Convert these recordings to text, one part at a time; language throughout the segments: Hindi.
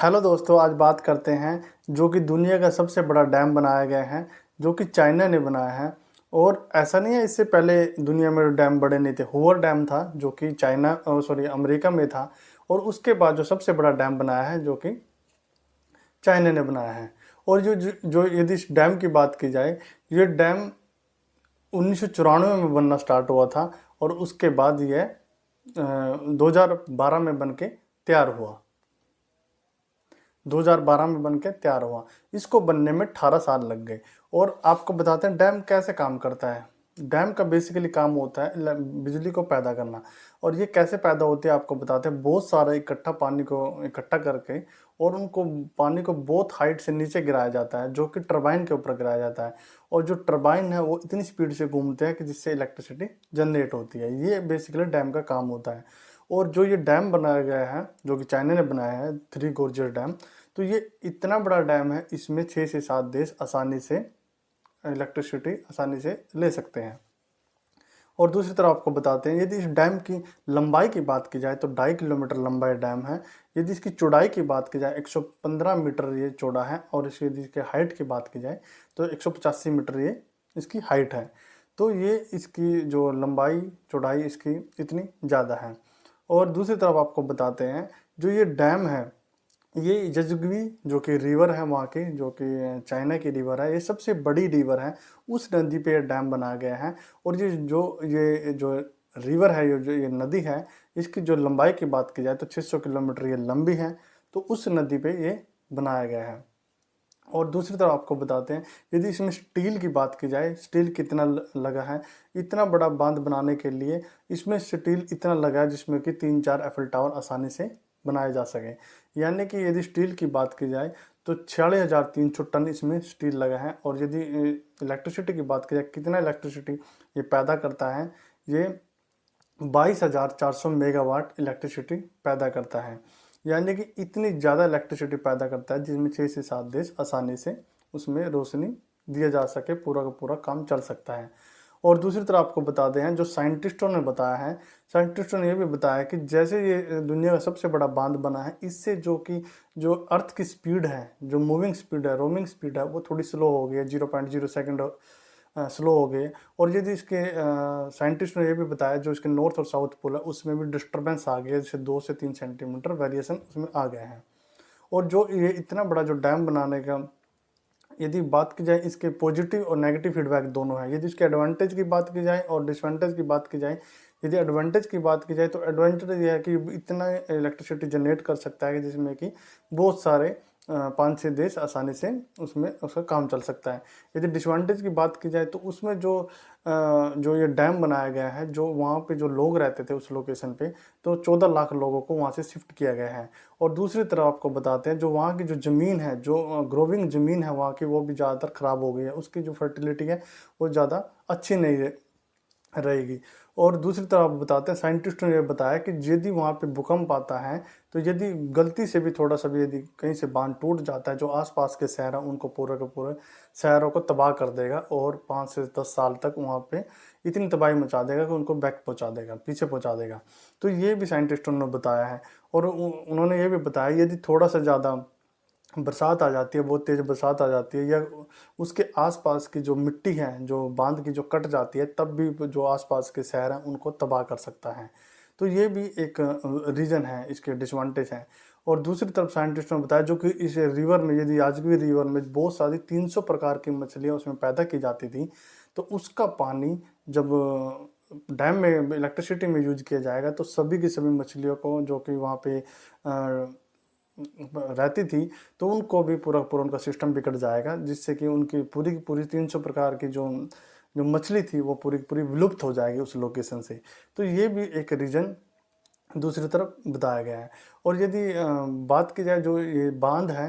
हेलो दोस्तों, आज बात करते हैं जो कि दुनिया का सबसे बड़ा डैम बनाया गया है, जो कि चाइना ने बनाया है। और ऐसा नहीं है, इससे पहले दुनिया में डैम बड़े नहीं थे। हूवर डैम था जो कि अमेरिका में था। और उसके बाद जो सबसे बड़ा डैम बनाया है जो कि चाइना ने बनाया है। और जो यदि इस डैम की बात की जाए, ये डैम 1994 में बनना स्टार्ट हुआ था और उसके बाद ये 2012 में बन के तैयार हुआ। 2012 में बन के तैयार हुआ। इसको बनने में 18 साल लग गए। और आपको बताते हैं डैम कैसे काम करता है। डैम का बेसिकली काम होता है बिजली को पैदा करना। और ये कैसे पैदा होती है आपको बताते हैं। बहुत सारा इकट्ठा पानी को इकट्ठा करके और उनको पानी को बहुत हाइट से नीचे गिराया जाता है, जो कि टरबाइन के ऊपर गिराया जाता है। और जो टरबाइन है वो इतनी स्पीड से घूमते हैं कि जिससे इलेक्ट्रिसिटी जनरेट होती है। ये बेसिकली डैम का काम होता है। और जो ये डैम बनाया गया है जो कि चाइना ने बनाया है, थ्री गोर्जियस डैम, तो ये इतना बड़ा डैम है, इसमें 6 से 7 देश आसानी से इलेक्ट्रिसिटी आसानी से ले सकते हैं। और दूसरी तरफ आपको बताते हैं, यदि इस डैम की लंबाई की बात की जाए तो 2.5 किलोमीटर लंबा ये डैम है। यदि इसकी चौड़ाई की बात की जाए 115 मीटर ये चौड़ा है। और यदि इसके हाइट की बात की जाए तो 185 मीटर ये इसकी हाइट है। तो ये इसकी जो लंबाई चौड़ाई इसकी इतनी ज़्यादा है। और दूसरी तरफ आपको बताते हैं, जो ये डैम है, ये यजुग्वी जो कि रिवर है वहाँ की, जो कि चाइना की रिवर है, ये सबसे बड़ी रिवर है। उस नदी पे ये डैम बनाया गया है। और ये जो रिवर है, ये जो ये नदी है, इसकी जो लंबाई की बात की जाए तो 600 किलोमीटर ये लंबी है। तो उस नदी पे ये बनाया गया है। और दूसरी तरफ आपको बताते हैं, यदि इसमें स्टील की बात की जाए, स्टील कितना लगा है। इतना बड़ा बांध बनाने के लिए इसमें स्टील इतना लगा है जिसमें कि 3-4 एफिल टावर आसानी से बनाए जा सके। यानी कि यदि स्टील की बात की जाए तो 46,300 टन इसमें स्टील लगा है। और यदि इलेक्ट्रिसिटी की बात की जाए, कितना इलेक्ट्रिसिटी ये पैदा करता है, ये 22,400 मेगावाट इलेक्ट्रिसिटी पैदा करता है। यानी कि इतनी ज़्यादा इलेक्ट्रिसिटी पैदा करता है जिसमें 6 से 7 देश आसानी से उसमें रोशनी दिया जा सके, पूरा का पूरा काम चल सकता है। और दूसरी तरफ आपको बताते हैं, जो साइंटिस्टों ने बताया है, साइंटिस्टों ने यह भी बताया कि जैसे ये दुनिया का सबसे बड़ा बांध बना है, इससे जो अर्थ की स्पीड है, जो मूविंग स्पीड है, रोमिंग स्पीड है, वो थोड़ी स्लो हो गई है, 0.0 सेकेंड स्लो हो गए। और यदि इसके साइंटिस्ट ने यह भी बताया, जो इसके नॉर्थ और साउथ पोल है उसमें भी डिस्टर्बेंस आ गया, जैसे 2 से 3 सेंटीमीटर वेरिएशन उसमें आ गए हैं। और जो ये इतना बड़ा जो डैम बनाने का, यदि बात की जाए, इसके पॉजिटिव और नेगेटिव फीडबैक दोनों है। यदि इसके एडवांटेज की बात की जाए और डिसएडवांटेज की बात की जाए, यदि एडवांटेज की बात की जाए तो एडवांटेज ये है कि इतना इलेक्ट्रिसिटी जनरेट कर सकता है जिसमें कि बहुत सारे 5-6 देश आसानी से उसमें उसका काम चल सकता है। यदि डिसएडवांटेज की बात की जाए तो उसमें जो ये डैम बनाया गया है, जो वहाँ पे जो लोग रहते थे उस लोकेशन पे, तो 14 लाख लोगों को वहाँ से शिफ्ट किया गया है। और दूसरी तरफ आपको बताते हैं, जो वहाँ की जो ज़मीन है, जो ग्रोविंग ज़मीन है वहाँ की, वो भी ज़्यादातर ख़राब हो गई है। उसकी जो फर्टिलिटी है वो ज़्यादा अच्छी नहीं रहेगी। और दूसरी तरफ बताते हैं, साइंटिस्टों ने बताया कि यदि वहाँ पे भूकंप आता है, तो यदि गलती से भी थोड़ा सा भी यदि कहीं से बांध टूट जाता है, जो आसपास के शहर हैं उनको पूरे के पूरे शहरों को तबाह कर देगा। और 5 से 10 साल तक वहाँ पे इतनी तबाही मचा देगा कि उनको बैक पहुँचा देगा, पीछे पहुँचा देगा। तो ये भी साइंटिस्टों ने बताया है। और उन्होंने ये भी बताया, यदि थोड़ा सा ज़्यादा बरसात आ जाती है, बहुत तेज़ बरसात आ जाती है, या उसके आसपास की जो मिट्टी है, जो बांध की जो कट जाती है, तब भी जो आसपास के शहर हैं उनको तबाह कर सकता है। तो ये भी एक रीज़न है, इसके डिसएडवांटेज हैं। और दूसरी तरफ साइंटिस्टों ने बताया, जो कि इस रिवर में, यदि याजवी रिवर में बहुत सारी 300 प्रकार की मछलियाँ उसमें पैदा की जाती थी, तो उसका पानी जब डैम में इलेक्ट्रिसिटी में यूज किया जाएगा तो सभी की सभी मछलियों को, जो कि वहाँ पे रहती थी, तो उनको भी पूरा पूरा उनका सिस्टम बिगड़ जाएगा, जिससे कि उनकी पूरी की पूरी 300 प्रकार की जो जो मछली थी वो पूरी की पूरी विलुप्त हो जाएगी उस लोकेशन से। तो ये भी एक रीज़न दूसरी तरफ बताया गया है। और यदि बात की जाए, जो ये बांध है,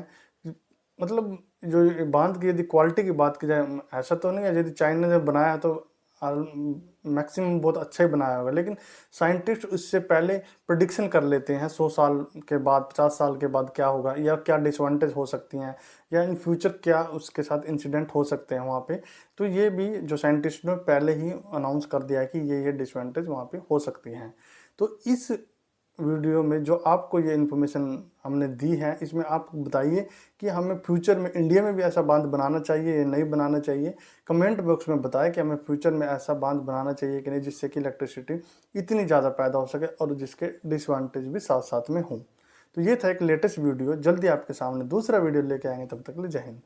मतलब जो ये बांध की यदि क्वालिटी की बात की जाए, ऐसा तो नहीं है यदि चाइना ने बनाया है तो मैक्सिमम बहुत अच्छा ही बनाया होगा, लेकिन साइंटिस्ट उससे पहले प्रिडिक्शन कर लेते हैं 100 साल के बाद, 50 साल के बाद क्या होगा, या क्या डिसएडवांटेज हो सकती हैं, या इन फ्यूचर क्या उसके साथ इंसिडेंट हो सकते हैं वहाँ पे। तो ये भी जो साइंटिस्ट ने पहले ही अनाउंस कर दिया है कि ये डिसएडवांटेज वहाँ पे हो सकती हैं। तो इस वीडियो में जो आपको ये इन्फॉर्मेशन हमने दी है, इसमें आप बताइए कि हमें फ्यूचर में इंडिया में भी ऐसा बांध बनाना चाहिए या नहीं बनाना चाहिए। कमेंट बॉक्स में बताएं कि हमें फ्यूचर में ऐसा बांध बनाना चाहिए कि नहीं, जिससे कि इलेक्ट्रिसिटी इतनी ज़्यादा पैदा हो सके और जिसके डिसएडवांटेज भी साथ साथ में हों। तो ये था एक लेटेस्ट वीडियो, जल्दी आपके सामने दूसरा वीडियो लेके आएंगे, तब तक के लिए जय हिंद।